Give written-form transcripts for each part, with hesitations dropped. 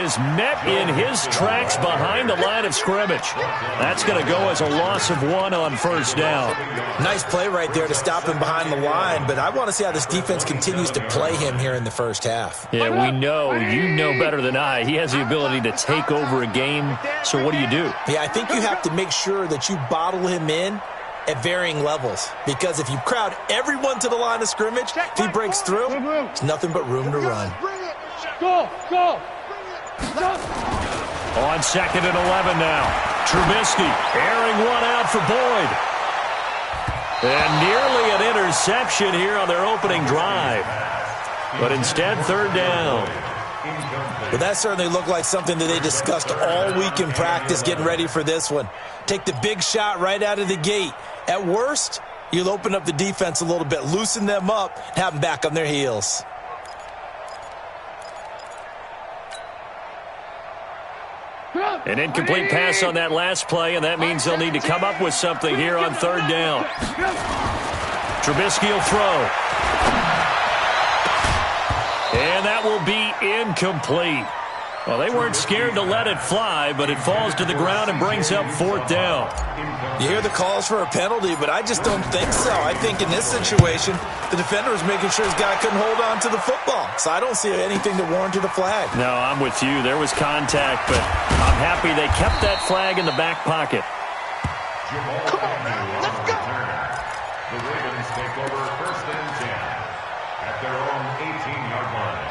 is met in his tracks behind the line of scrimmage. That's going to go as a loss of 1 on first down. Nice play right there to stop him behind the line, but I want to see how this defense continues to play him here in the first half. Yeah, we know, you know better than I, he has the ability to take over a game, so what do you do? Yeah, I think you have to make sure that you bottle him in at varying levels, because if you crowd everyone to the line of scrimmage, if he breaks through, there's nothing but room to run. Go! On 2nd and 11 now. Trubisky airing one out for Boyd. And nearly an interception here on their opening drive. But instead, 3rd down. But that certainly looked like something that they discussed all week in practice getting ready for this one. Take the big shot right out of the gate. At worst, you'll open up the defense a little bit, loosen them up, and have them back on their heels. An incomplete pass on that last play, and that means they'll need to come up with something here on 3rd down. Trubisky will throw. And that will be incomplete. Well, they weren't scared to let it fly, but it falls to the ground and brings up 4th down. You hear the calls for a penalty, but I just don't think so. I think in this situation, the defender was making sure his guy couldn't hold on to the football. So I don't see anything that warranted a flag. No, I'm with you. There was contact, but I'm happy they kept that flag in the back pocket. Come on, let's go! The Ravens take over 1st and 10 at their own 18-yard line.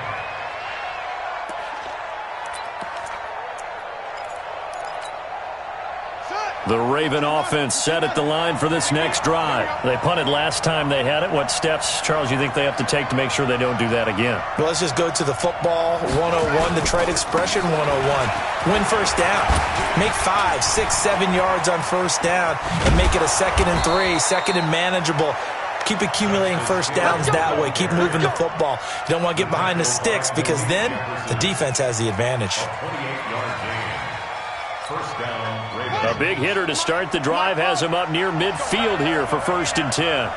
The Raven offense set at the line for this next drive. They punted last time they had it. What steps, Charles, you think they have to take to make sure they don't do that again? Well, let's just go to the football 101, the trade expression 101. Win first down. Make 5, 6, 7 yards on first down and make it a 2nd and 3, 2nd and manageable. Keep accumulating first downs that way. Keep moving the football. You don't want to get behind the sticks because then the defense has the advantage. A big hitter to start the drive has him up near midfield here for 1st and 10.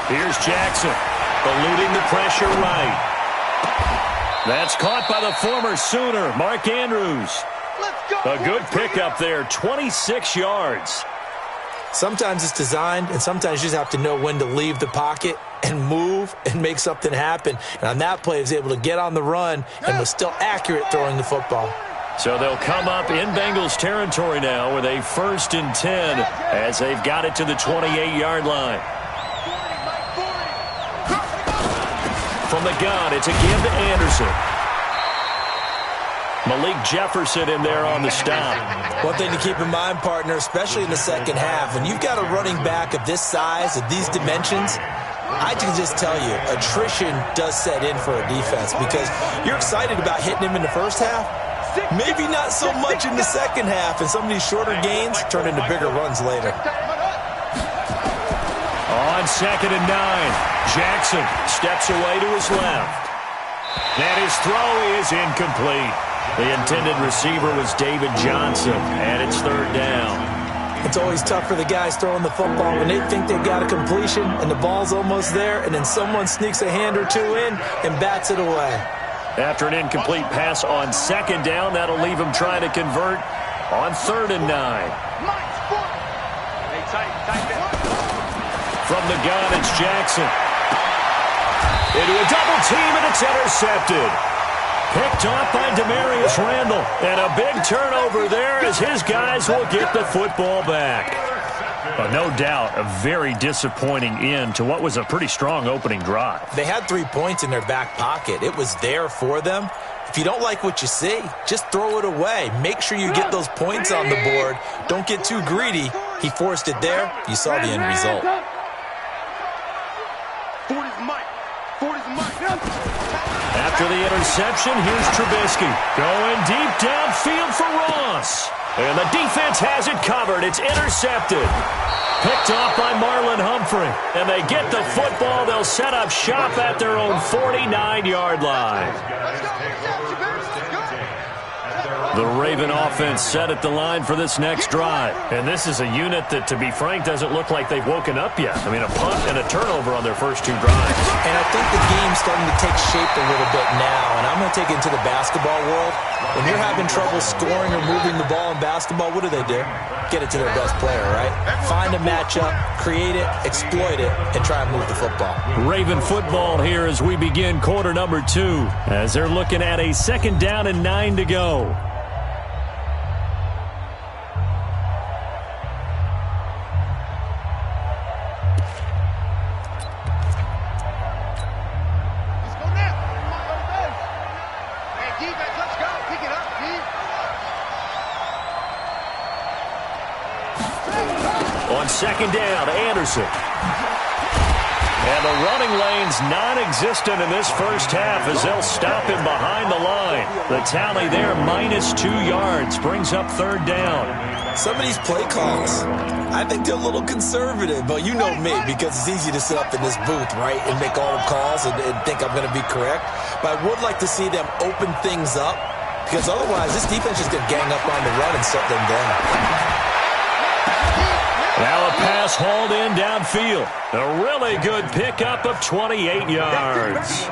Here's Jackson, eluding the pressure right. That's caught by the former Sooner, Mark Andrews. A good pickup there, 26 yards. Sometimes it's designed, and sometimes you just have to know when to leave the pocket and move and make something happen. And on that play, he was able to get on the run and was still accurate throwing the football. So they'll come up in Bengals territory now with a 1st and 10 as they've got it to the 28-yard line. From the gun, it's a give to Anderson. Malik Jefferson in there on the stop. One thing to keep in mind, partner, especially in the second half, when you've got a running back of this size, of these dimensions, I can just tell you, attrition does set in for a defense because you're excited about hitting him in the first half. Maybe not so much in the second half, and some of these shorter gains turn into bigger runs later. On 2nd and 9, Jackson steps away to his left. And his throw is incomplete. The intended receiver was David Johnson, and it's 3rd down. It's always tough for the guys throwing the football when they think they've got a completion and the ball's almost there, and then someone sneaks a hand or two in and bats it away. After an incomplete pass on 2nd down, that'll leave him trying to convert on 3rd and 9. From the gun, it's Jackson. Into a double team, and it's intercepted. Picked off by Demarius Randall. And a big turnover there as his guys will get the football back. No doubt, a very disappointing end to what was a pretty strong opening drive. They had 3 points in their back pocket. It was there for them. If you don't like what you see, just throw it away. Make sure you get those points on the board. Don't get too greedy. He forced it there. You saw the end result. After the interception, here's Trubisky. Going deep downfield for Ross. And the defense has it covered. It's intercepted. Picked off by Marlon Humphrey. And they get the football. They'll set up shop at their own 49-yard line. The Raven offense set at the line for this next drive. And this is a unit that, to be frank, doesn't look like they've woken up yet. I mean, a punt and a turnover on their first 2 drives. And I think the game's starting to take shape a little bit now. And I'm going to take it into the basketball world. When you're having trouble scoring or moving the ball in basketball, what do? Get it to their best player, right? Find a matchup, create it, exploit it, and try and move the football. Raven football here as we begin quarter number 2, as they're looking at a 2nd down and 9 to go. On 2nd down, Anderson. And the running lane's non-existent in this first half as they'll stop him behind the line. The tally there, -2 yards, brings up 3rd down. Some of these play calls, I think they're a little conservative, but you know me, because it's easy to sit up in this booth, right, and make all the calls and think I'm going to be correct. But I would like to see them open things up, because otherwise this defense is going to gang up on the run and shut them down. Now a pass hauled in downfield. A really good pickup of 28 yards.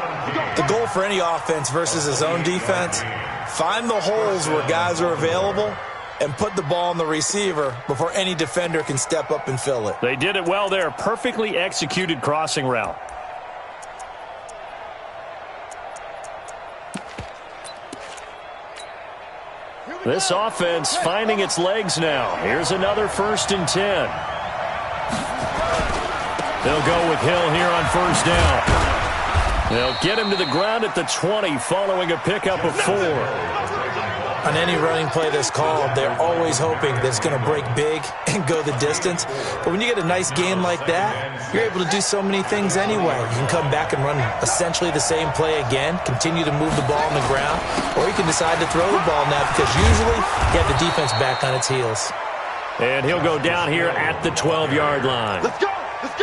The goal for any offense versus his own defense, find the holes where guys are available and put the ball on the receiver before any defender can step up and fill it. They did it well there. Perfectly executed crossing route. This offense finding its legs now. Here's another 1st and 10. They'll go with Hill here on 1st down. They'll get him to the ground at the 20 following a pickup of 4. On any running play that's called, they're always hoping that it's going to break big and go the distance. But when you get a nice game like that, you're able to do so many things anyway. You can come back and run essentially the same play again, continue to move the ball on the ground, or you can decide to throw the ball now because usually you have the defense back on its heels. And he'll go down here at the 12-yard line. Let's go!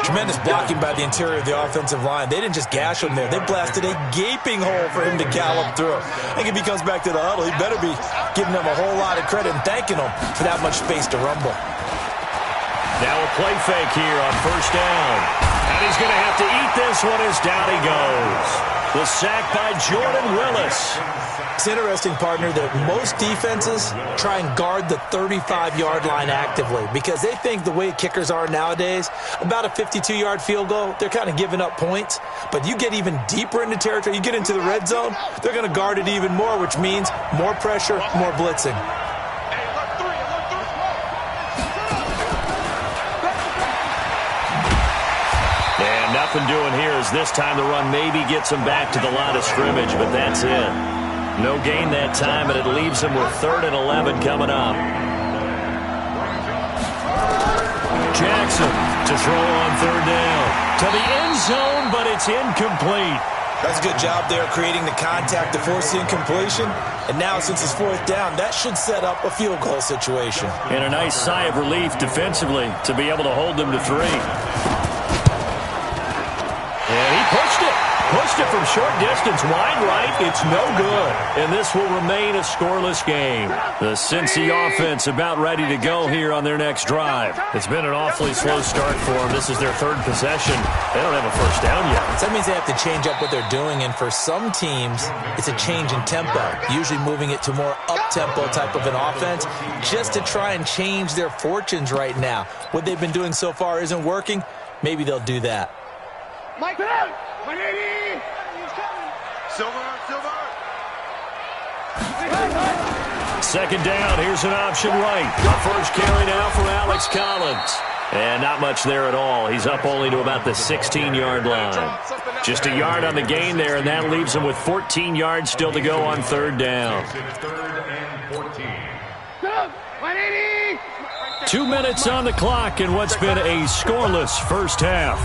Tremendous blocking by the interior of the offensive line. They didn't just gash him there. They blasted a gaping hole for him to gallop through. I think if he comes back to the huddle, he better be giving them a whole lot of credit and thanking them for that much space to rumble. Now a play fake here on 1st down. And he's going to have to eat this one as down he goes. The sack by Jordan Willis. It's interesting, partner, that most defenses try and guard the 35-yard line actively because they think the way kickers are nowadays, about a 52-yard field goal, they're kind of giving up points. But you get even deeper into territory, you get into the red zone, they're going to guard it even more, which means more pressure, more blitzing. And nothing doing here as this time the run maybe gets him back to the line of scrimmage, but that's it. No gain that time, and it leaves him with 3rd and 11 coming up. Jackson to throw on 3rd down. To the end zone, but it's incomplete. That's a good job there creating the contact to force the incompletion. And now, since it's 4th down, that should set up a field goal situation. And a nice sigh of relief defensively to be able to hold them to 3. And he pushed it. Pushed it from short distance, wide right. It's no good. And this will remain a scoreless game. The Cincy offense about ready to go here on their next drive. It's been an awfully slow start for them. This is their 3rd possession. They don't have a 1st down yet. So that means they have to change up what they're doing. And for some teams, it's a change in tempo, usually moving it to more up-tempo type of an offense just to try and change their fortunes right now. What they've been doing so far isn't working. Maybe they'll do that. Mike, 180! Silver! 2nd down, here's an option right. A 1st carry now for Alex Collins. And not much there at all. He's up only to about the 16-yard line. Just a yard on the gain there, and that leaves him with 14 yards still to go on 3rd down. 2 minutes on the clock in what's been a scoreless first half.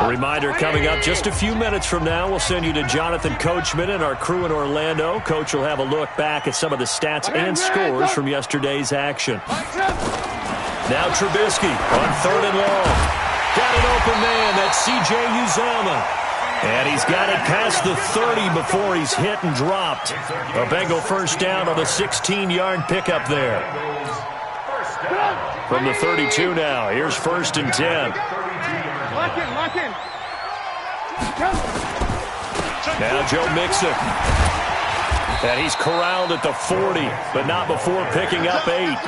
A reminder coming up just a few minutes from now, we'll send you to Jonathan Coachman and our crew in Orlando. Coach will have a look back at some of the stats and scores from yesterday's action. Now Trubisky on 3rd and long. Got an open man. That's C.J. Uzomah. And he's got it past the 30 before he's hit and dropped. A Bengal first down on a 16-yard pickup there. From the 32 now, here's 1st and 10. Lock in. Now Joe Mixon. And he's corralled at the 40, but not before picking up 8.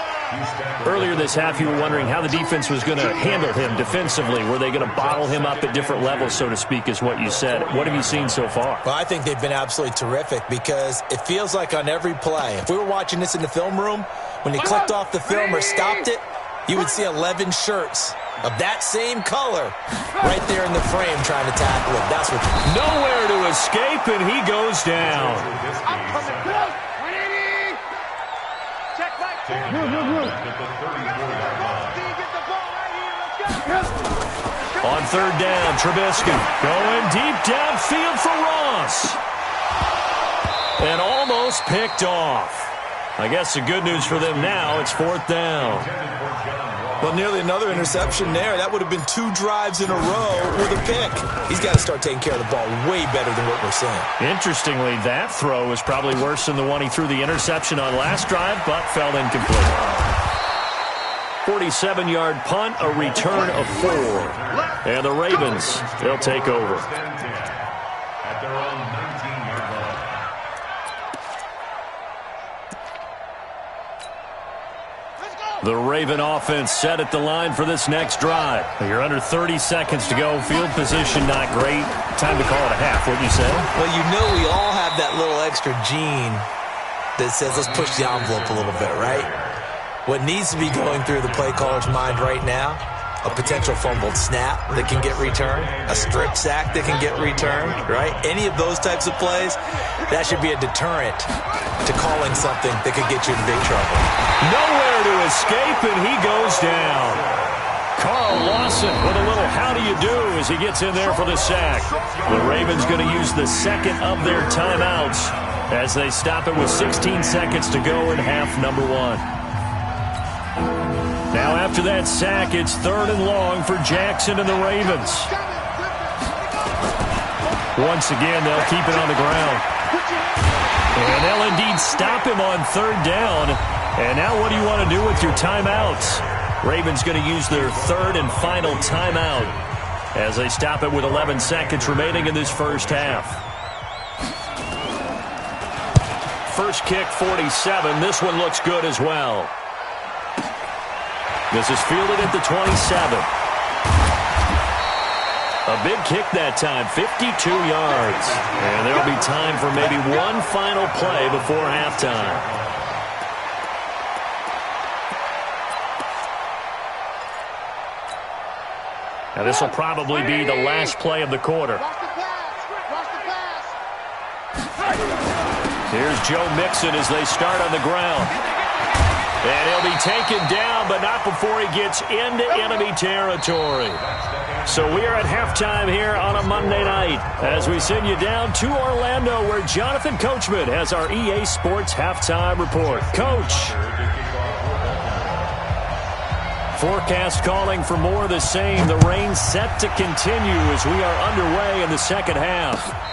Earlier this half, you were wondering how the defense was going to handle him defensively. Were they going to bottle him up at different levels, so to speak, is what you said. What have you seen so far? Well, I think they've been absolutely terrific because it feels like on every play, if we were watching this in the film room, when you clicked off the film or stopped it, you would see 11 shirts of that same color right there in the frame trying to tackle him. That's what. Nowhere to escape, and he goes down. On 3rd down, Trubisky going deep downfield for Ross. And almost picked off. I guess the good news for them now, it's 4th down. Well, nearly another interception there. That would have been 2 drives in a row with a pick. He's got to start taking care of the ball way better than what we're seeing. Interestingly, that throw was probably worse than the one he threw the interception on last drive, but fell incomplete. 47-yard punt, a return of 4. And the Ravens, they'll take over. At their own 19-yard line. The Raven offense set at the line for this next drive. You're under 30 seconds to go. Field position not great. Time to call it a half, wouldn't you say? Well, you know we all have that little extra gene that says let's push the envelope a little bit, right? What needs to be going through the play caller's mind right now, a potential fumbled snap that can get returned, a strip sack that can get returned, right? Any of those types of plays, that should be a deterrent to calling something that could get you in big trouble. Nowhere to escape, and he goes down. Carl Lawson with a little how do you do as he gets in there for the sack. The Ravens going to use the second of their timeouts as they stop it with 16 seconds to go in half number 1. Now after that sack, it's 3rd and long for Jackson and the Ravens. Once again, they'll keep it on the ground. And they'll indeed stop him on 3rd down. And now what do you want to do with your timeouts? Ravens going to use their 3rd and final timeout as they stop it with 11 seconds remaining in this first half. First kick, 47. This one looks good as well. This is fielded at the 27. A big kick that time, 52 yards. And there'll be time for maybe one final play before halftime. Now this will probably be the last play of the quarter. Here's Joe Mixon as they start on the ground. And he'll be taken down, but not before he gets into enemy territory. So we are at halftime here on a Monday night as we send you down to Orlando where Jonathan Coachman has our EA Sports halftime report. Coach. Forecast calling for more of the same. The rain set to continue as we are underway in the second half.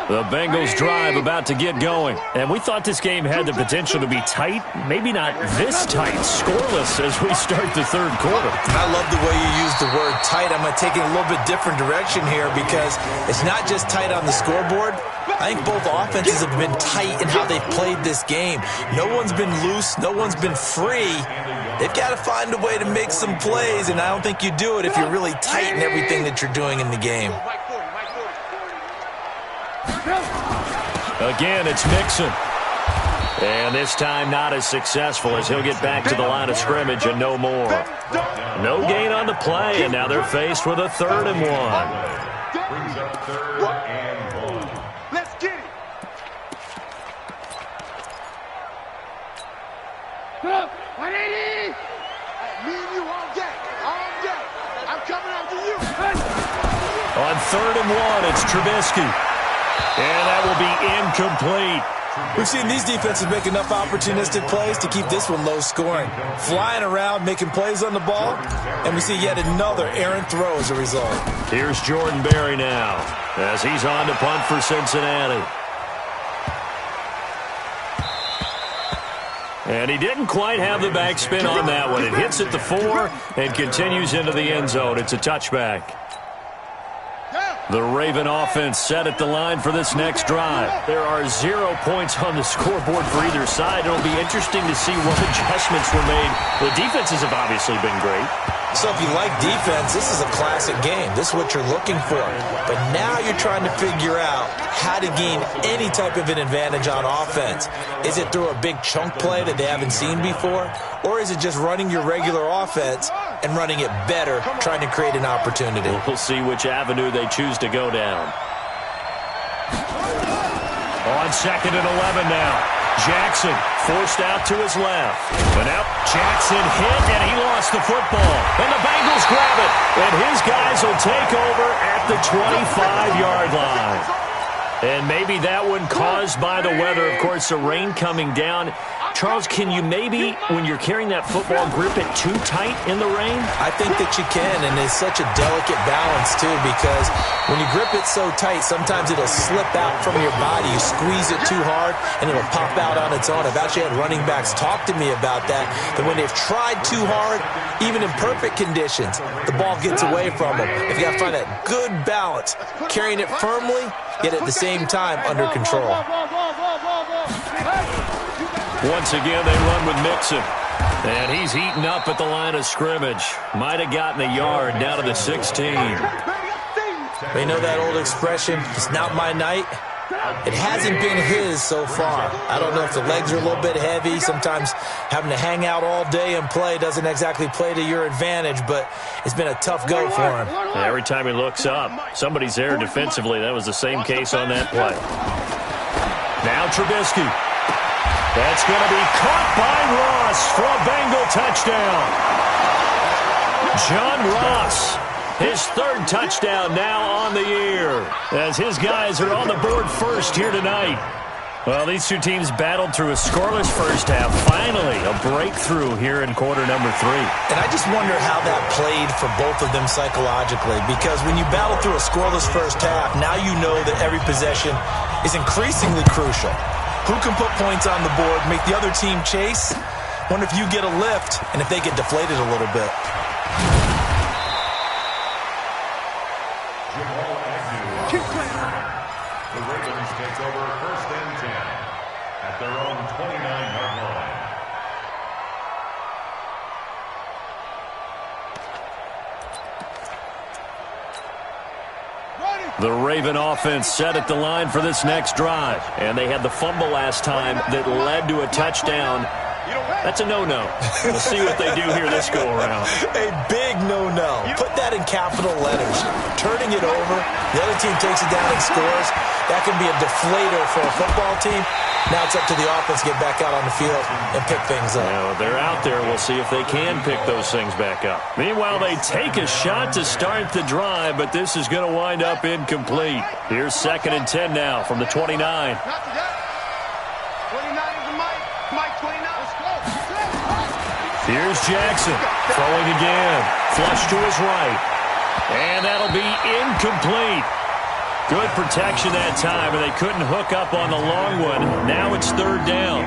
The Bengals drive about to get going. And we thought this game had the potential to be tight. Maybe not this tight, scoreless as we start the third quarter. I love the way you use the word tight. I'm going to take it a little bit different direction here because it's not just tight on the scoreboard. I think both offenses have been tight in how they've played this game. No one's been loose. No one's been free. They've got to find a way to make some plays, and I don't think you do it if you're really tight in everything that you're doing in the game. Again, it's Mixon. And this time not as successful as he'll get back to the line of scrimmage and no more. No gain on the play, and now they're faced with a 3rd and 1. Brings up 3rd and 1. Let's get it. Look, 180. Me and you all day. All day. I'm coming after you. 3rd and 1. It's Trubisky. And that will be incomplete. We've seen these defenses make enough opportunistic plays to keep this one low scoring. Flying around, making plays on the ball, and we see yet another errant throw as a result. Here's Jordan Berry now as he's on to punt for Cincinnati. And he didn't quite have the backspin on that one. It hits at the 4 and continues into the end zone. It's a touchback. The Raven offense set at the line for this next drive. There are 0 points on the scoreboard for either side. It'll be interesting to see what adjustments were made. The defenses have obviously been great. So if you like defense, this is a classic game. This is what you're looking for. But now you're trying to figure out how to gain any type of an advantage on offense. Is it through a big chunk play that they haven't seen before? Or is it just running your regular offense and running it better, trying to create an opportunity? We'll see which avenue they choose to go down. On 2nd and 11 now. Jackson forced out to his left. And out Jackson hit, and he lost the football. And the Bengals grab it. And his guys will take over at the 25-yard line. And maybe that one caused by the weather. Of course, the rain coming down. Charles, can you maybe, when you're carrying that football, grip it too tight in the rain? I think that you can, and it's such a delicate balance, too, because when you grip it so tight, sometimes it'll slip out from your body. You squeeze it too hard, and it'll pop out on its own. I've actually had running backs talk to me about that when they've tried too hard, even in perfect conditions, the ball gets away from them. If you got to find that good balance, carrying it firmly, yet at the same time under control. Once again, they run with Mixon. And he's eaten up at the line of scrimmage. Might have gotten a yard down to the 16. You know that old expression, it's not my night? It hasn't been his so far. I don't know if the legs are a little bit heavy. Sometimes having to hang out all day and play doesn't exactly play to your advantage, but it's been a tough go for him. Every time he looks up, somebody's there defensively. That was the same case on that play. Now Trubisky. That's going to be caught by Ross for a Bengal touchdown. John Ross, his 3rd touchdown now on the year, as his guys are on the board first here tonight. Well, these two teams battled through a scoreless first half. Finally, a breakthrough here in quarter number 3. And I just wonder how that played for both of them psychologically, because when you battle through a scoreless first half, now you know that every possession is increasingly crucial. Who can put points on the board, make the other team chase? Wonder if you get a lift and if they get deflated a little bit. The Ravens take over 1st and 10 at their own 29-yard line. The Raven offense set at the line for this next drive. And they had the fumble last time that led to a touchdown. That's a no-no. We'll see what they do here this go-around. A big no-no. Put that in capital letters. Turning it over, the other team takes it down and scores. That can be a deflator for a football team. Now it's up to the offense to get back out on the field and pick things up. Well, they're out there. We'll see if they can pick those things back up. Meanwhile, they take a shot to start the drive, but this is going to wind up incomplete. Here's 2nd and 10 now from the 29. 29 is the Mike 29. Let's go. Here's Jackson throwing again. Flush to his right. And that'll be incomplete. Good protection that time, and they couldn't hook up on the long one. Now it's 3rd down.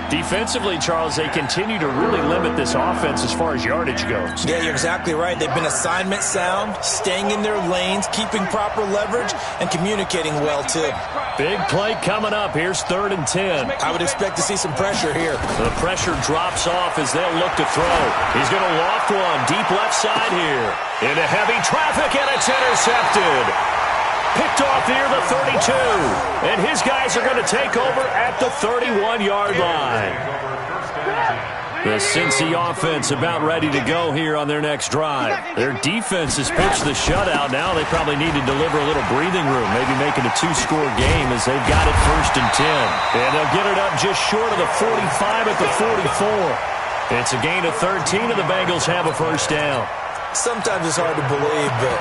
Defensively, Charles, they continue to really limit this offense as far as yardage goes. Yeah, you're exactly right. They've been assignment sound, staying in their lanes, keeping proper leverage, and communicating well, too. Big play coming up. Here's 3rd and 10. I would expect to see some pressure here. The pressure drops off as they'll look to throw. He's going to loft one deep left side here. Into heavy traffic, and it's intercepted. Picked off near the 32. And his guys are going to take over at the 31-yard line. The Cincy offense about ready to go here on their next drive. Their defense has pitched the shutout. Now they probably need to deliver a little breathing room, maybe make it a 2-score game as they've got it 1st and 10. And they'll get it up just short of the 45 at the 44. It's a gain of 13, and the Bengals have a 1st down. Sometimes it's hard to believe, but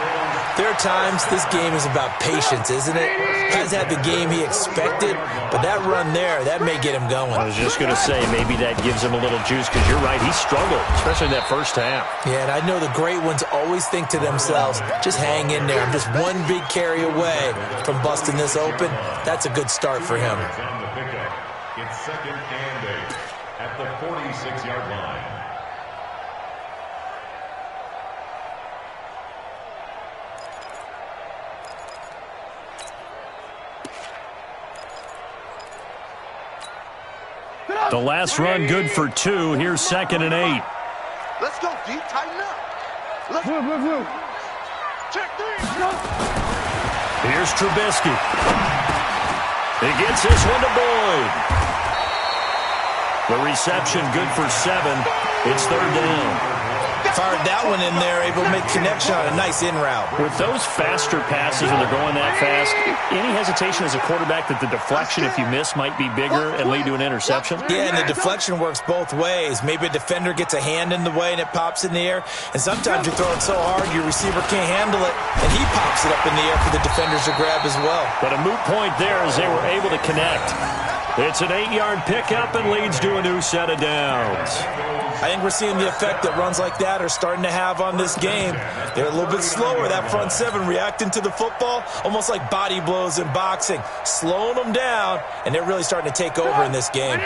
there are times this game is about patience, isn't it? Has had the game he expected, but that run there, that may get him going. I was just going to say, maybe that gives him a little juice, because you're right, he struggled, especially in that first half. Yeah, and I know the great ones always think to themselves, just hang in there. I'm just one big carry away from busting this open. That's a good start for him. It's 2nd and 8 at the 46-yard line. The last run good for 2. Here's 2nd and 8. Let's go, D. Tighten up. Let's move. Check 3. Here's Trubisky. He gets this one to Boyd. The reception good for 7. It's 3rd down. Fired that one in there, able to make connection on a nice in route. With those faster passes when they're going that fast, any hesitation as a quarterback that the deflection, if you miss, might be bigger and lead to an interception? Yeah, and the deflection works both ways. Maybe a defender gets a hand in the way and it pops in the air. And sometimes you throw it so hard your receiver can't handle it, and he pops it up in the air for the defenders to grab as well. But a moot point there as they were able to connect. It's an 8-yard pickup and leads to a new set of downs. I think we're seeing the effect that runs like that are starting to have on this game. They're a little bit slower, that front 7, reacting to the football, almost like body blows in boxing, slowing them down, and they're really starting to take over in this game.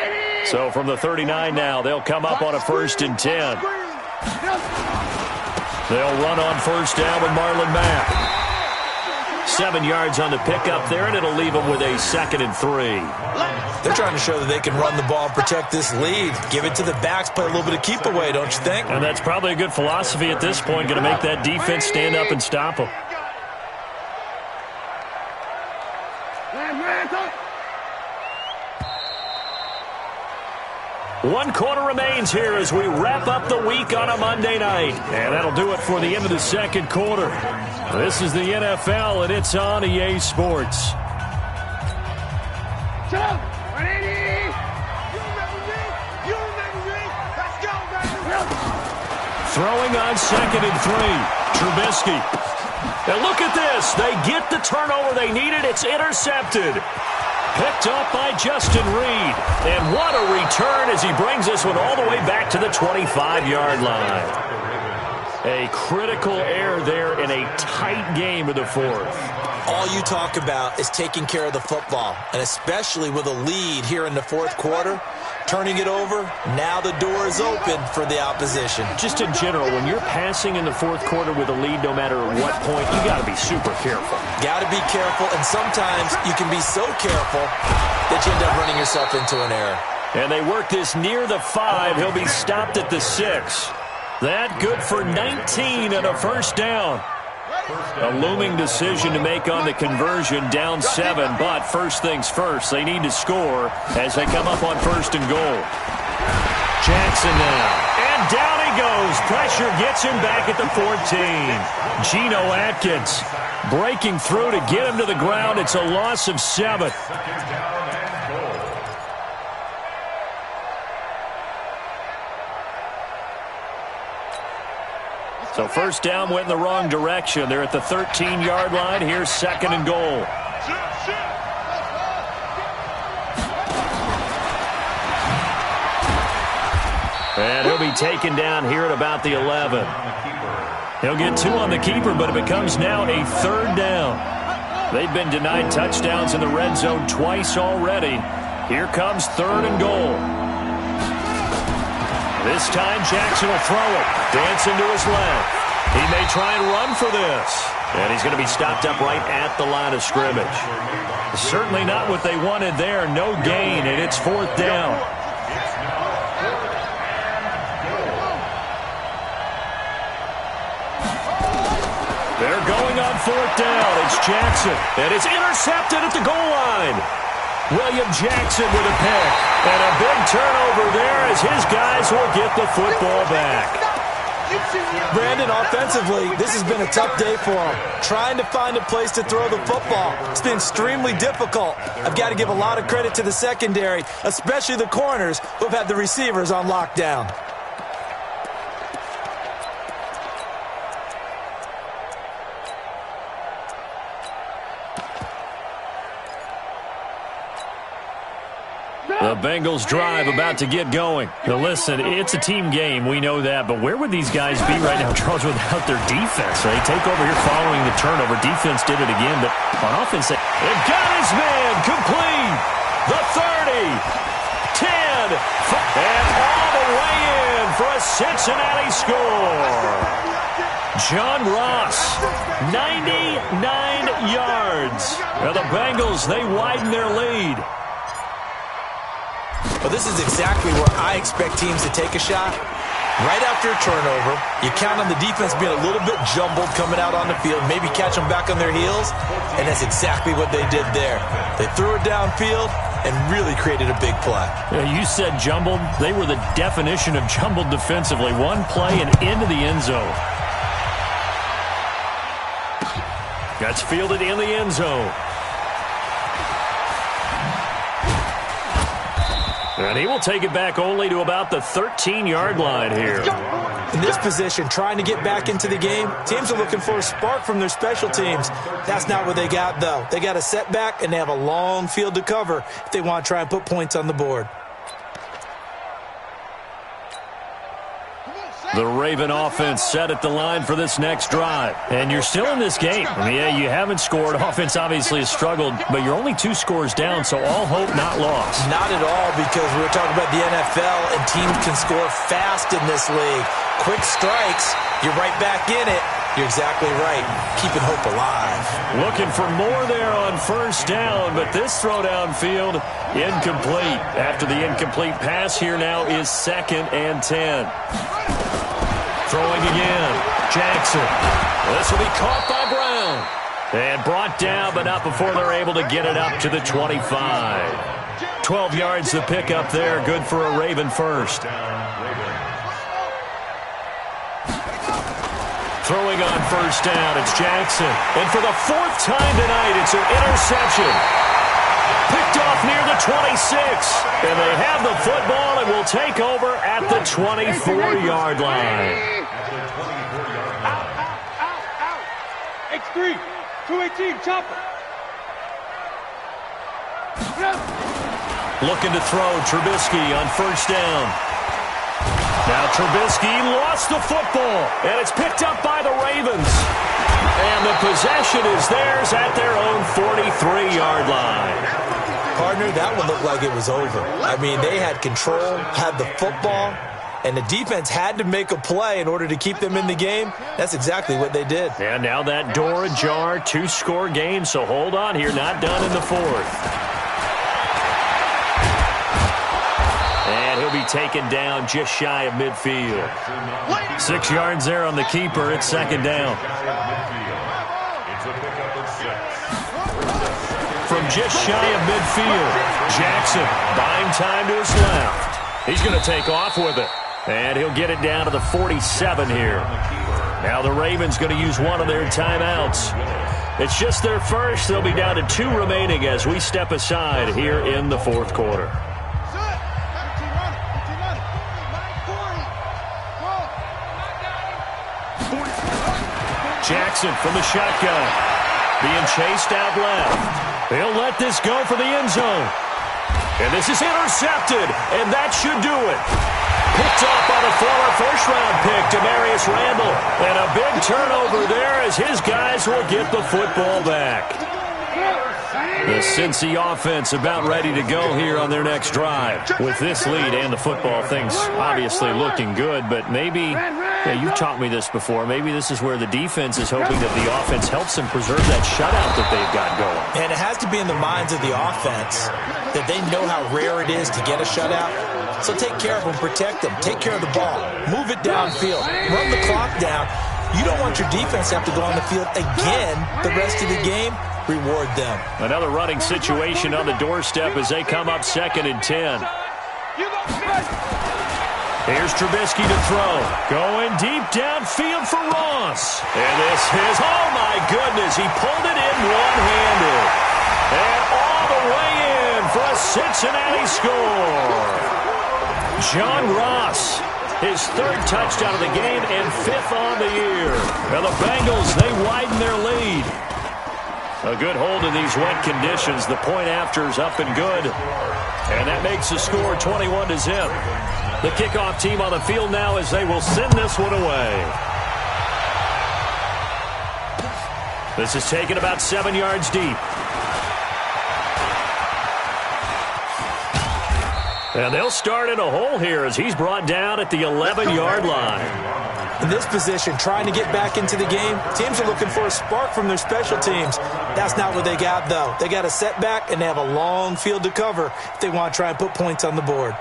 So from the 39 now, they'll come up on a 1st and 10. They'll run on 1st down with Marlon Mack. 7 yards on the pickup there, and it'll leave them with a 2nd and 3. They're trying to show that they can run the ball and protect this lead. Give it to the backs, play a little bit of keep away, don't you think? And that's probably a good philosophy at this point, going to make that defense stand up and stop them. One quarter remains here as we wrap up the week on a Monday night. And that'll do it for the end of the 2nd quarter. This is the NFL, and it's on EA Sports. Throwing on 2nd and 3. Trubisky. And look at this. They get the turnover they needed. It's intercepted. Picked up by Justin Reed. And what a return as he brings this one all the way back to the 25-yard line. A critical error there in a tight game of the 4th. All you talk about is taking care of the football, and especially with a lead here in the 4th quarter. Turning it over, now the door is open for the opposition. Just in general, when you're passing in the 4th quarter with a lead, no matter what point, you got to be super careful. Got to be careful, and sometimes you can be so careful that you end up running yourself into an error. And they work this near the 5. He'll be stopped at the 6. That good for 19 and a 1st down. A looming decision to make on the conversion, down 7, but first things first, they need to score as they come up on 1st and goal. Jackson now, and down he goes. Pressure gets him back at the 14. Geno Atkins breaking through to get him to the ground. It's a loss of 7. So 1st down went in the wrong direction. They're at the 13-yard line. Here's 2nd and goal. And he'll be taken down here at about the 11. He'll get 2 on the keeper, but it becomes now a 3rd down. They've been denied touchdowns in the red zone twice already. Here comes 3rd and goal. This time Jackson will throw it. Dancing to his left. He may try and run for this. And he's going to be stopped up right at the line of scrimmage. Certainly not what they wanted there. No gain, and it's 4th down. They're going on 4th down. It's Jackson. And it's intercepted at the goal line. William Jackson with a pick. And a big turnover there as his guys will get the football back. Brandon, offensively, this has been a tough day for him. Trying to find a place to throw the football. It's been extremely difficult. I've got to give a lot of credit to the secondary, especially the corners who have had the receivers on lockdown. The Bengals drive about to get going. Now listen, it's a team game. We know that. But where would these guys be right now, Charles, without their defense? They take over here following the turnover. Defense did it again. But on offense, they've got his man complete. The 30, 10, and all the way in for a Cincinnati score. John Ross, 99 yards. Now the Bengals, they widen their lead. Well, this is exactly where I expect teams to take a shot. Right after a turnover, you count on the defense being a little bit jumbled coming out on the field, maybe catch them back on their heels, and that's exactly what they did there. They threw it downfield and really created a big play. Yeah, you said jumbled. They were the definition of jumbled defensively. One play and into the end zone. That's fielded in the end zone. And he will take it back only to about the 13-yard line here. In this position, trying to get back into the game, teams are looking for a spark from their special teams. That's not what they got, though. They got a setback, and they have a long field to cover if they want to try and put points on the board. The Raven offense set at the line for this next drive. And you're still in this game. Yeah, you haven't scored. Offense obviously has struggled, but you're only 2 scores down, so all hope not lost. Not at all, because we were talking about the NFL, and teams can score fast in this league. Quick strikes, you're right back in it. You're exactly right. Keeping hope alive. Looking for more there on first down, but this throw downfield incomplete. After the incomplete pass, here now is 2nd and 10. Throwing again. Jackson. This will be caught by Brown. And brought down, but not before they're able to get it up to the 25. 12 yards to pick up there. Good for a Raven first. Throwing on first down, it's Jackson. And for the 4th time tonight, it's an interception. Picked off near the 26. And they have the football and will take over at the 24-yard line. X3, 218, chopper. Looking to throw Trubisky on first down. Now Trubisky lost the football, and it's picked up by the Ravens. And the possession is theirs at their own 43-yard line. Partner, that one looked like it was over. I mean, they had control, had the football, and the defense had to make a play in order to keep them in the game. That's exactly what they did. And now that door ajar, 2-score game, so hold on here, not done in the 4th. And he'll be taken down just shy of midfield. 6 yards there on the keeper. It's 2nd down. From just shy of midfield, Jackson buying time to his left. He's going to take off with it. And he'll get it down to the 47 here. Now the Ravens going to use one of their timeouts. It's just their first. They'll be down to 2 remaining as we step aside here in the 4th quarter. Jackson from the shotgun. Being chased out left. They'll let this go for the end zone. And this is intercepted, and that should do it. Picked up by the former first-round pick, Demarius Randall. And a big turnover there as his guys will get the football back. The Cincy offense about ready to go here on their next drive. With this lead and the football, things obviously looking good, but maybe, you've taught me this before, maybe this is where the defense is hoping that the offense helps them preserve that shutout that they've got going. And it has to be in the minds of the offense that they know how rare it is to get a shutout. So take care of them, protect them, take care of the ball, move it downfield, run the clock down. You don't want your defense to have to go on the field again the rest of the game. Reward them. Another running situation on the doorstep as they come up 2nd and 10. Here's Trubisky to throw. Going deep downfield for Ross. And this is, oh my goodness, he pulled it in one-handed. And all the way in for a Cincinnati score. John Ross, his 3rd touchdown of the game and 5th on the year. Now the Bengals, they widen their lead. A good hold in these wet conditions. The point after's up and good. And that makes the score 21-0. The kickoff team on the field now as they will send this one away. This is taken about 7 yards deep. And they'll start in a hole here as he's brought down at the 11-yard line. In this position, trying to get back into the game, teams are looking for a spark from their special teams. That's not what they got, though. They got a setback, and they have a long field to cover if they want to try and put points on the board.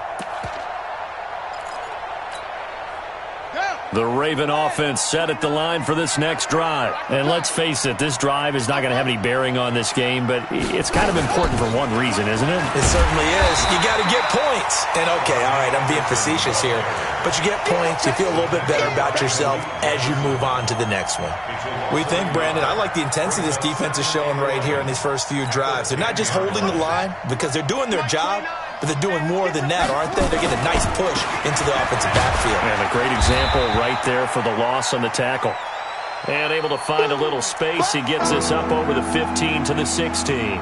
The Raven offense set at the line for this next drive. And let's face it, this drive is not going to have any bearing on this game, but it's kind of important for one reason, isn't it? It certainly is. You got to get points. And, okay, all right, I'm being facetious here. But you get points, you feel a little bit better about yourself as you move on to the next one. What do you think, Brandon? I like the intensity this defense is showing right here in these first few drives. They're not just holding the line because they're doing their job, but they're doing more than that, aren't they? They're getting a nice push into the offensive backfield. And a great example right there for the loss on the tackle. And able to find a little space. He gets this up over the 15 to the 16.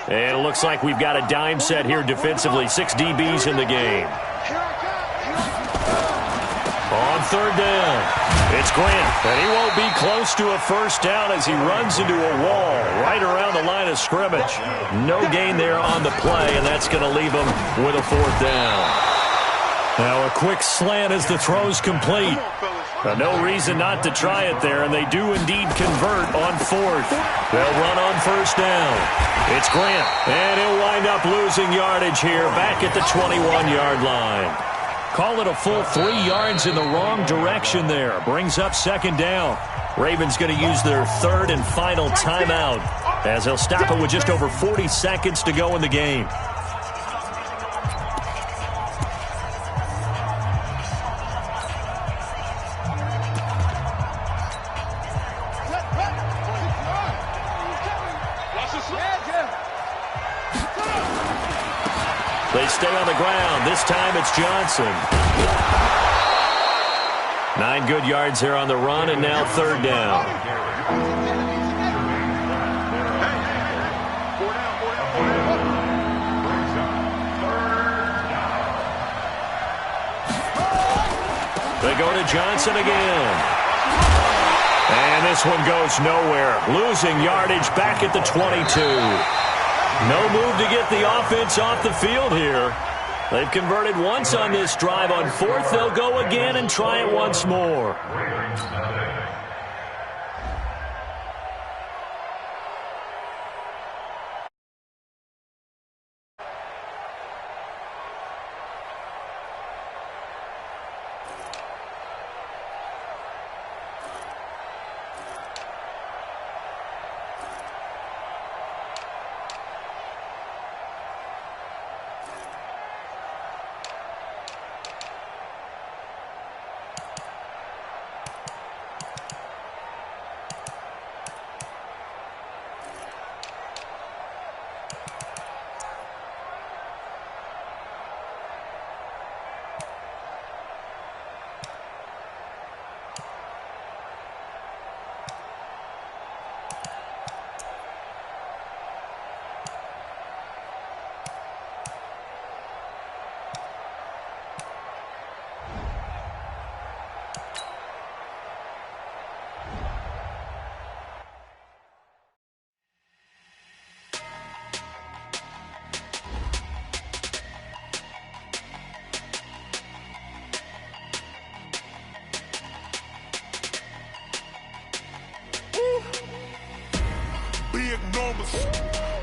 And it looks like we've got a dime set here defensively. 6 DBs in the game. On third down, it's Grant, and he won't be close to a first down as he runs into a wall right around the line of scrimmage. No gain there on the play, and that's going to leave him with a fourth down. Now a quick slant as the throw's complete. No reason not to try it there, and they do indeed convert on fourth. They'll run on first down. It's Grant, and he'll wind up losing yardage here back at the 21-yard line. Call it a full 3 yards in the wrong direction there. Brings up second down. Ravens going to use their third and final timeout as they'll stop it with just over 40 seconds to go in the game. They stay on the ground. This time it's Johnson. 9 good yards there on the run, and now third down. They go to Johnson again. And this one goes nowhere. Losing yardage back at the 22. No move to get the offense off the field here. They've converted once on this drive. On fourth, they'll go again and try it once more.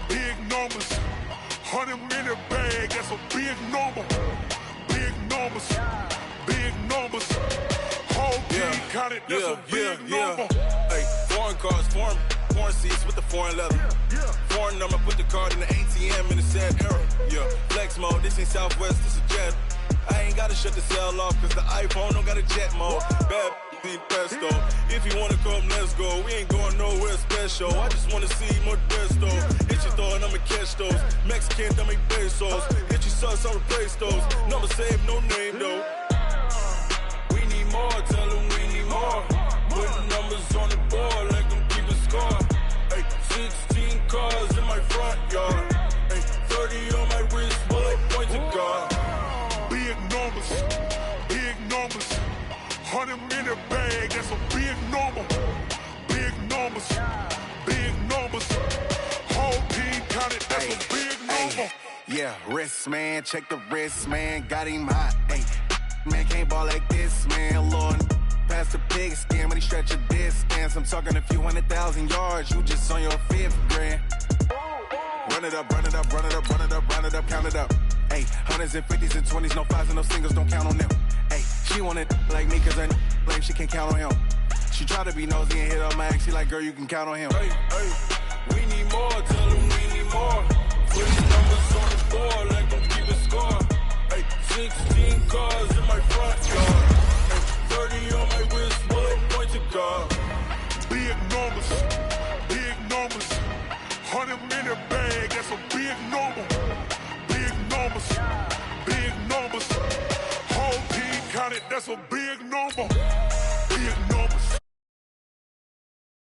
Big numbers, 100-minute bag, that's a big number. Big numbers, whole team counted, that's a big number. Hey, foreign cars, foreign seats with the foreign leather. Foreign number, put the card in the ATM in the sad era. Yeah, flex mode, this ain't Southwest, this a jet. I ain't gotta shut the cell off, cause the iPhone don't got a jet mode. Bad pesto. If you wanna come, let's go. We ain't going nowhere special. I just wanna see more pesto. Hit your throw and I'ma catch those. Mexican, dummy pesos. Hit trust, I'll replace those. Number saved, no name though. We need more, tell them we need more. Putting numbers on the board like I'm keeping score. Ay, 16 cars in my front yard. Ay, 30 on my wrist, bullet point to God. Big numbers, big numbers. 100 in the bag, that's a big number. Big numbers, big numbers. Whole team counted, that's a big number. Yeah, wrist man, check the wrist man, got him hot. Ay, man can't ball like this, man. Lord, past the pig skin, but he stretch a distance. I'm talking a few 100,000 yards, you just on your 5th grand. Run it up, run it up, run it up, run it up, run it up, count it up. Ay, hundreds and 50s and 20s, no 5s and no singles, don't count on them. Ay, she want it like me, cause her like she can't count on him. She try to be nosy and hit up my ex, she like, girl, you can count on him. Hey, hey, we need more, tell them we need more. Putting numbers on the board like I'm keeping score. Hey, 16 cars in my front yard. Hey, 30 on my wrist, bullet point to God. Big numbers, big numbers. 100 in the bag, that's a big number. Big numbers, big numbers. Whole team counted, that's a big number.